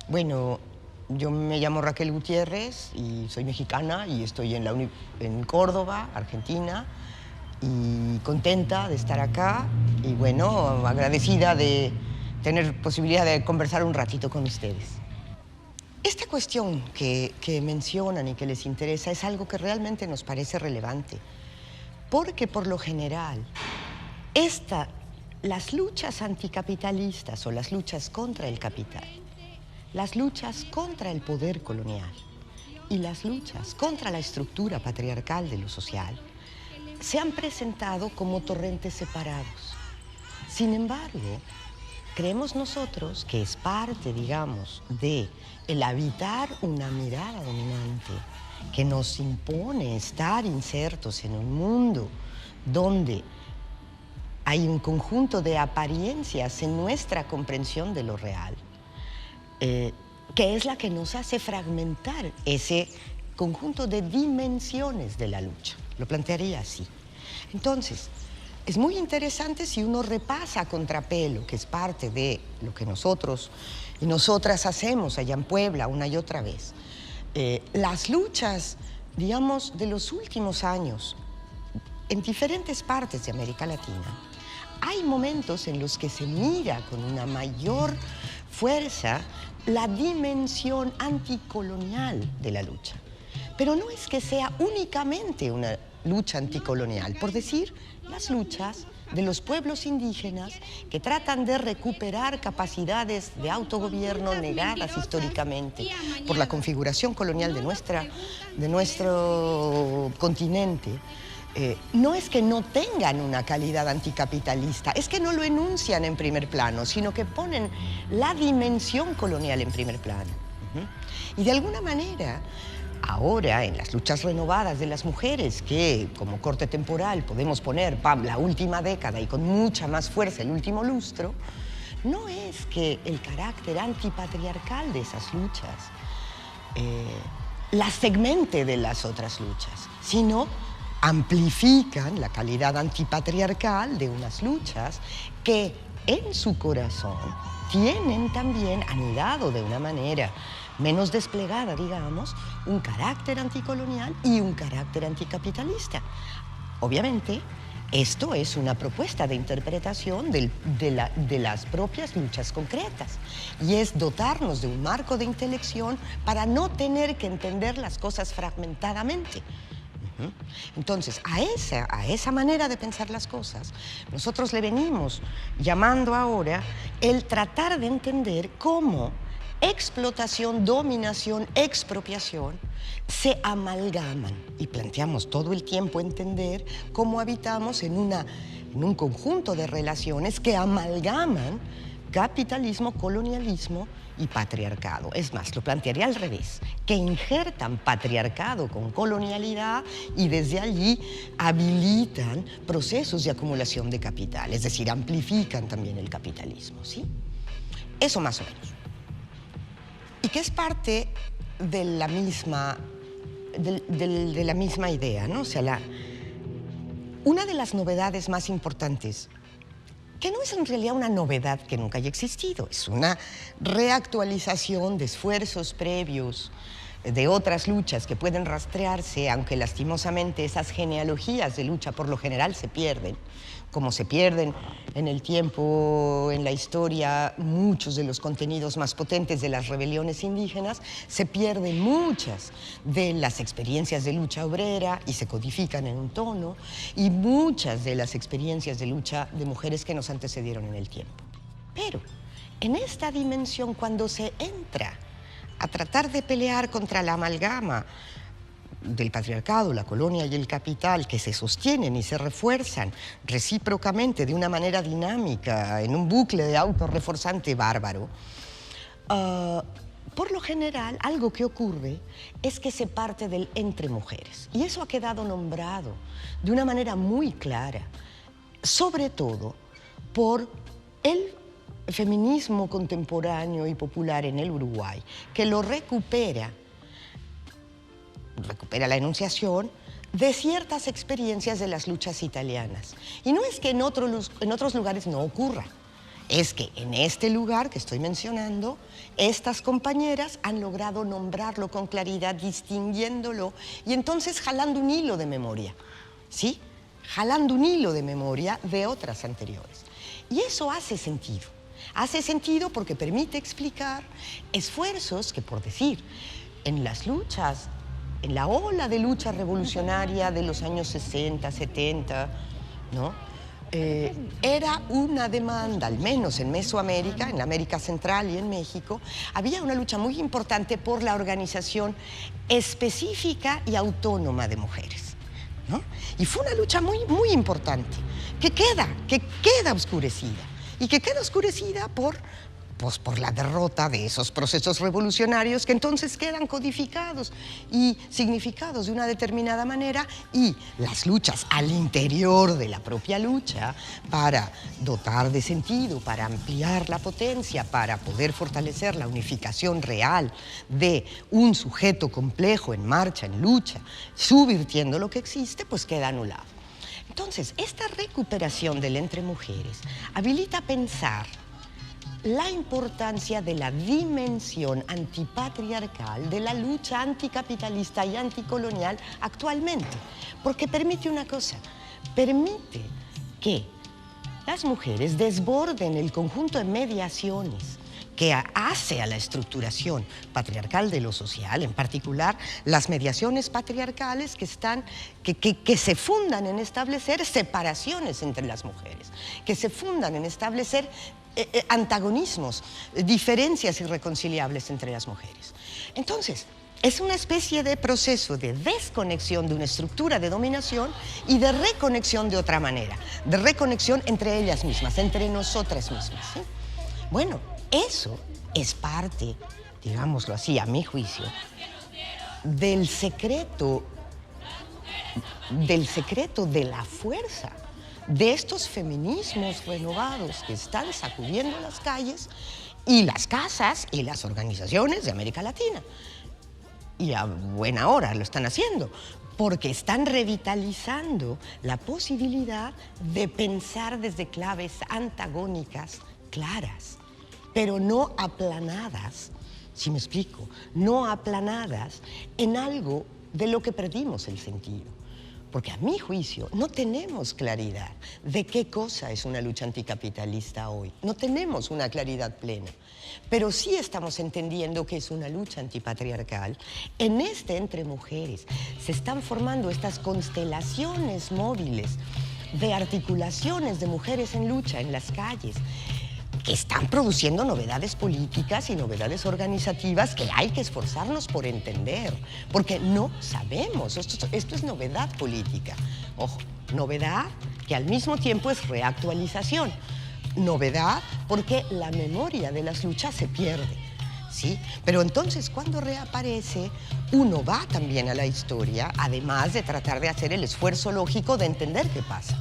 Bueno, yo me llamo Raquel Gutiérrez y soy mexicana y estoy en Córdoba, Argentina, y contenta de estar acá y bueno, agradecida de tener posibilidad de conversar un ratito con ustedes. Esta cuestión que mencionan y que les interesa es algo que realmente nos parece relevante, porque por lo general las luchas anticapitalistas o las luchas contra el capital, las luchas contra el poder colonial y las luchas contra la estructura patriarcal de lo social se han presentado como torrentes separados. Sin embargo, creemos nosotros que es parte, digamos, de el habitar una mirada dominante que nos impone estar insertos en un mundo donde hay un conjunto de apariencias en nuestra comprensión de lo real, que es la que nos hace fragmentar ese conjunto de dimensiones de la lucha. Lo plantearía así. Entonces, es muy interesante si uno repasa a contrapelo, que es parte de lo que nosotros y nosotras hacemos allá en Puebla una y otra vez. Las luchas, digamos, de los últimos años, en diferentes partes de América Latina, hay momentos en los que se mira con una mayor fuerza la dimensión anticolonial de la lucha. Pero no es que sea únicamente una lucha anticolonial, por decir, las luchas de los pueblos indígenas que tratan de recuperar capacidades de autogobierno negadas históricamente por la configuración colonial de nuestro continente. No es que no tengan una calidad anticapitalista, es que no lo enuncian en primer plano, sino que ponen la dimensión colonial en primer plano. Y de alguna manera, ahora, en las luchas renovadas de las mujeres, que como corte temporal podemos poner la última década y con mucha más fuerza el último lustro, no es que el carácter antipatriarcal de esas luchas las segmente de las otras luchas, sino amplifican la calidad antipatriarcal de unas luchas que en su corazón tienen también anidado de una manera menos desplegada, digamos, un carácter anticolonial y un carácter anticapitalista. Obviamente, esto es una propuesta de interpretación de las propias luchas concretas y es dotarnos de un marco de intelección para no tener que entender las cosas fragmentadamente. Entonces, a esa manera de pensar las cosas, nosotros le venimos llamando ahora el tratar de entender cómo explotación, dominación, expropiación se amalgaman y planteamos todo el tiempo entender cómo habitamos en un conjunto de relaciones que amalgaman capitalismo, colonialismo y patriarcado. Es más, lo plantearía al revés, que injertan patriarcado con colonialidad y desde allí habilitan procesos de acumulación de capital, es decir, amplifican también el capitalismo, ¿sí? Eso más o menos. Y que es parte de la misma, de la misma idea, ¿no? O sea, una de las novedades más importantes, que no es en realidad una novedad que nunca haya existido, es una reactualización de esfuerzos previos de otras luchas que pueden rastrearse, aunque lastimosamente esas genealogías de lucha por lo general se pierden, como se pierden en el tiempo, en la historia, muchos de los contenidos más potentes de las rebeliones indígenas, se pierden muchas de las experiencias de lucha obrera y se codifican en un tono, y muchas de las experiencias de lucha de mujeres que nos antecedieron en el tiempo. Pero en esta dimensión, cuando se entra a tratar de pelear contra la amalgama del patriarcado, la colonia y el capital, que se sostienen y se refuerzan recíprocamente de una manera dinámica, en un bucle de autorreforzante bárbaro, por lo general, algo que ocurre es que se parte del entre mujeres. Y eso ha quedado nombrado de una manera muy clara, sobre todo por el feminismo contemporáneo y popular en el Uruguay, que lo recupera la enunciación de ciertas experiencias de las luchas italianas. Y no es que en otros lugares no ocurra. es que en este lugar que estoy mencionando, estas compañeras han logrado nombrarlo con claridad, distinguiéndolo y entonces jalando un hilo de memoria, ¿sí? Jalando un hilo de memoria de otras anteriores. Y eso hace sentido. Hace sentido porque permite explicar esfuerzos que, por decir, en las luchas, en la ola de lucha revolucionaria de los años 60, 70, ¿no? Era una demanda, al menos en Mesoamérica, en la América Central y en México, había una lucha muy importante por la organización específica y autónoma de mujeres, ¿no? Y fue una lucha muy, muy importante, que queda oscurecida, y que queda oscurecida por la derrota de esos procesos revolucionarios que entonces quedan codificados y significados de una determinada manera, y las luchas al interior de la propia lucha para dotar de sentido, para ampliar la potencia, para poder fortalecer la unificación real de un sujeto complejo en marcha, en lucha, subvirtiendo lo que existe, pues queda anulado. Entonces, esta recuperación del entre mujeres habilita pensar la importancia de la dimensión antipatriarcal de la lucha anticapitalista y anticolonial actualmente, porque permite una cosa, permite que las mujeres desborden el conjunto de mediaciones que hace a la estructuración patriarcal de lo social, en particular las mediaciones patriarcales que se fundan en establecer separaciones entre las mujeres, que se fundan en establecer antagonismos, diferencias irreconciliables entre las mujeres. Entonces, es una especie de proceso de desconexión de una estructura de dominación y de reconexión de otra manera, de reconexión entre ellas mismas, entre nosotras mismas, ¿sí? Bueno, eso es parte, digámoslo así, a mi juicio, del secreto de la fuerza de estos feminismos renovados que están sacudiendo las calles y las casas y las organizaciones de América Latina. Y a buena hora lo están haciendo, porque están revitalizando la posibilidad de pensar desde claves antagónicas claras, pero no aplanadas, si me explico, no aplanadas en algo de lo que perdimos el sentido. Porque a mi juicio no tenemos claridad de qué cosa es una lucha anticapitalista hoy. No tenemos una claridad plena. Pero sí estamos entendiendo que es una lucha antipatriarcal. En entre mujeres se están formando estas constelaciones móviles de articulaciones de mujeres en lucha en las calles, que están produciendo novedades políticas y novedades organizativas que hay que esforzarnos por entender, porque no sabemos, esto es novedad política. Ojo, novedad que al mismo tiempo es reactualización, novedad porque la memoria de las luchas se pierde, ¿sí? Pero entonces cuando reaparece, uno va también a la historia, además de tratar de hacer el esfuerzo lógico de entender qué pasa.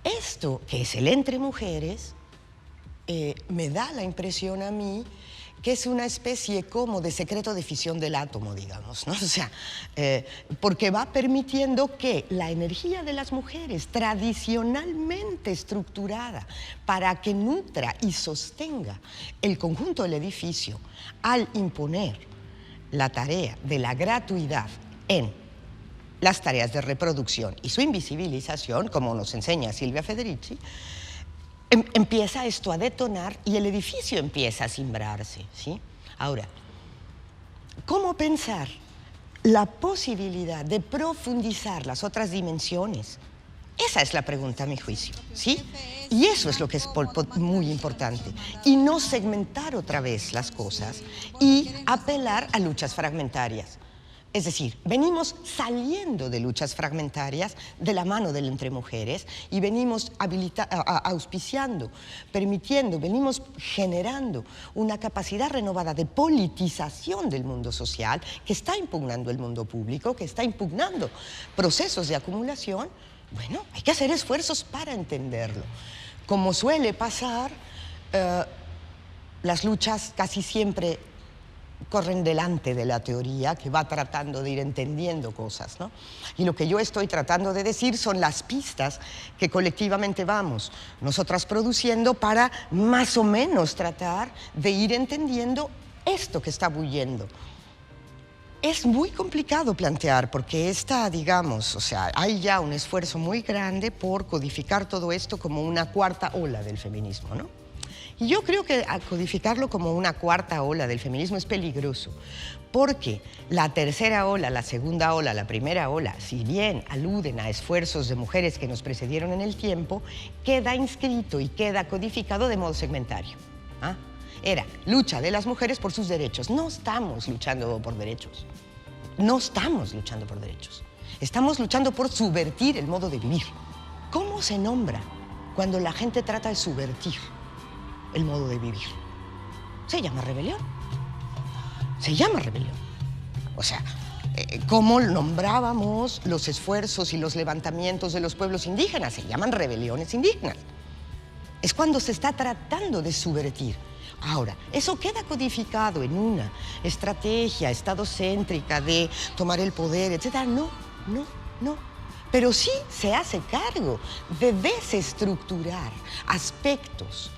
Esto, que es el entre mujeres, me da la impresión a mí que es una especie como de secreto de fisión del átomo, digamos, ¿no? O sea, porque va permitiendo que la energía de las mujeres, tradicionalmente estructurada para que nutra y sostenga el conjunto del edificio, al imponer la tarea de la gratuidad en las tareas de reproducción y su invisibilización, como nos enseña Silvia Federici, empieza esto a detonar y el edificio empieza a cimbrarse, ¿sí? Ahora, ¿cómo pensar la posibilidad de profundizar las otras dimensiones? Esa es la pregunta a mi juicio, ¿sí? Y eso es lo que es muy importante. Y no segmentar otra vez las cosas y apelar a luchas fragmentarias. Es decir, venimos saliendo de luchas fragmentarias de la mano del entre mujeres y venimos auspiciando, permitiendo, venimos generando una capacidad renovada de politización del mundo social que está impugnando el mundo público, que está impugnando procesos de acumulación. Bueno, hay que hacer esfuerzos para entenderlo. Como suele pasar, las luchas casi siempre corren delante de la teoría que va tratando de ir entendiendo cosas, ¿no? Y lo que yo estoy tratando de decir son las pistas que colectivamente vamos nosotras produciendo para más o menos tratar de ir entendiendo esto que está bulliendo. Es muy complicado plantear porque digamos, o sea, hay ya un esfuerzo muy grande por codificar todo esto como una cuarta ola del feminismo, ¿no? Y yo creo que codificarlo como una cuarta ola del feminismo es peligroso, porque la tercera ola, la segunda ola, la primera ola, si bien aluden a esfuerzos de mujeres que nos precedieron en el tiempo, queda inscrito y queda codificado de modo segmentario. ¿Ah? Era lucha de las mujeres por sus derechos. No estamos luchando por derechos. No estamos luchando por derechos. Estamos luchando por subvertir el modo de vivir. ¿Cómo se nombra cuando la gente trata de subvertir el modo de vivir? Se llama rebelión. Se llama rebelión. O sea, ¿cómo nombrábamos los esfuerzos y los levantamientos de los pueblos indígenas? Se llaman rebeliones indígenas. Es cuando se está tratando de subvertir. Ahora, eso queda codificado en una estrategia estadocéntrica de tomar el poder, etc. No. Pero sí se hace cargo de desestructurar aspectos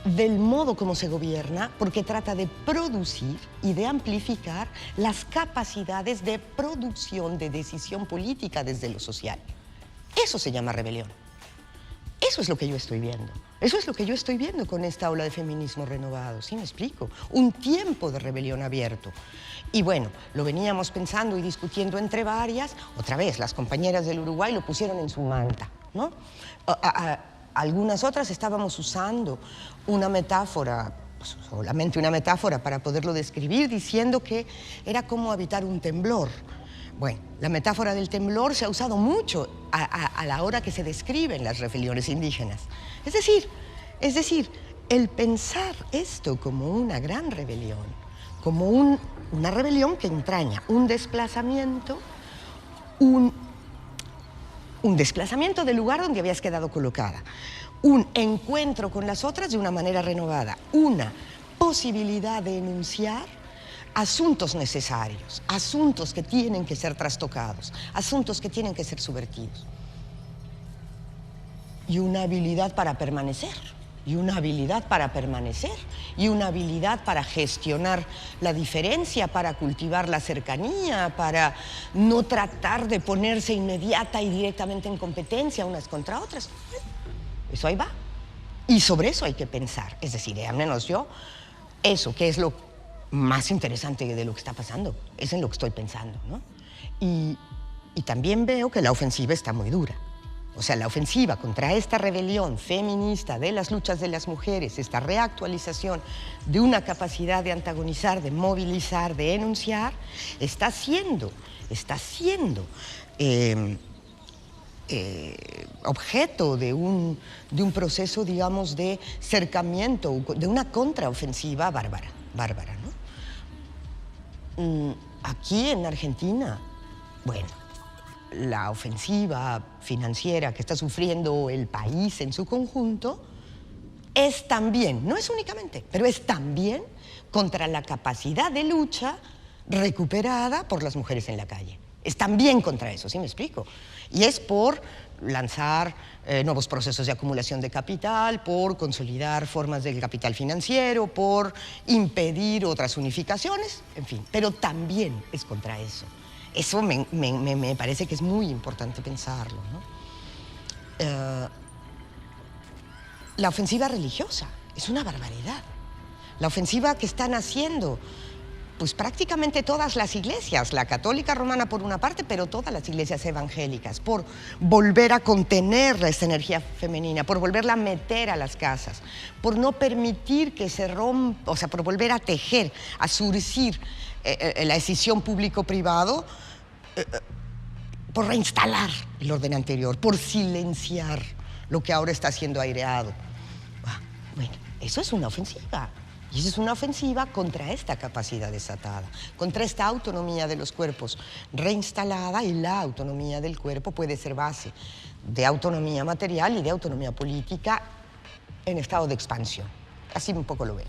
del modo como se gobierna, porque trata de producir y de amplificar las capacidades de producción de decisión política desde lo social. Eso se llama rebelión. Eso es lo que yo estoy viendo. Eso es lo que yo estoy viendo con esta ola de feminismo renovado. ¿Sí me explico? Un tiempo de rebelión abierto. Y bueno, lo veníamos pensando y discutiendo entre varias. Otra vez, las compañeras del Uruguay lo pusieron en su manta, ¿no? Algunas otras estábamos usando una metáfora, solamente una metáfora para poderlo describir, diciendo que era como habitar un temblor. Bueno, la metáfora del temblor se ha usado mucho a la hora que se describen las rebeliones indígenas. Es decir, el pensar esto como una gran rebelión, como una rebelión que entraña un desplazamiento, un desplazamiento del lugar donde habías quedado colocada, un encuentro con las otras de una manera renovada, una posibilidad de enunciar asuntos necesarios, asuntos que tienen que ser trastocados, asuntos que tienen que ser subvertidos. Y una habilidad para permanecer, y una habilidad para permanecer, y una habilidad para gestionar la diferencia, para cultivar la cercanía, para no tratar de ponerse inmediata y directamente en competencia unas contra otras. Eso ahí va. Y sobre eso hay que pensar. Es decir, al menos yo, eso, que es lo más interesante de lo que está pasando, es en lo que estoy pensando, ¿no? Y también veo que la ofensiva está muy dura. O sea, la ofensiva contra esta rebelión feminista de las luchas de las mujeres, esta reactualización de una capacidad de antagonizar, de movilizar, de enunciar, está siendo objeto de un proceso, digamos, de cercamiento, de una contraofensiva bárbara, ¿no? Aquí en Argentina, bueno, la ofensiva financiera que está sufriendo el país en su conjunto es también, no es únicamente, pero es también contra la capacidad de lucha recuperada por las mujeres en la calle. Es también contra eso, ¿sí me explico? Y es por lanzar nuevos procesos de acumulación de capital, por consolidar formas del capital financiero, por impedir otras unificaciones, en fin, pero también es contra eso. Eso me parece que es muy importante pensarlo, ¿no? La ofensiva religiosa es una barbaridad. La ofensiva que están haciendo pues prácticamente todas las iglesias, la católica romana por una parte, pero todas las iglesias evangélicas, por volver a contener esa energía femenina, por volverla a meter a las casas, por no permitir que se rompa, o sea, por volver a tejer, a surcir la decisión público-privado, por reinstalar el orden anterior, por silenciar lo que ahora está siendo aireado. Bueno, eso es una ofensiva. Y eso es una ofensiva contra esta capacidad desatada, contra esta autonomía de los cuerpos reinstalada, y la autonomía del cuerpo puede ser base de autonomía material y de autonomía política en estado de expansión. Así un poco lo veo.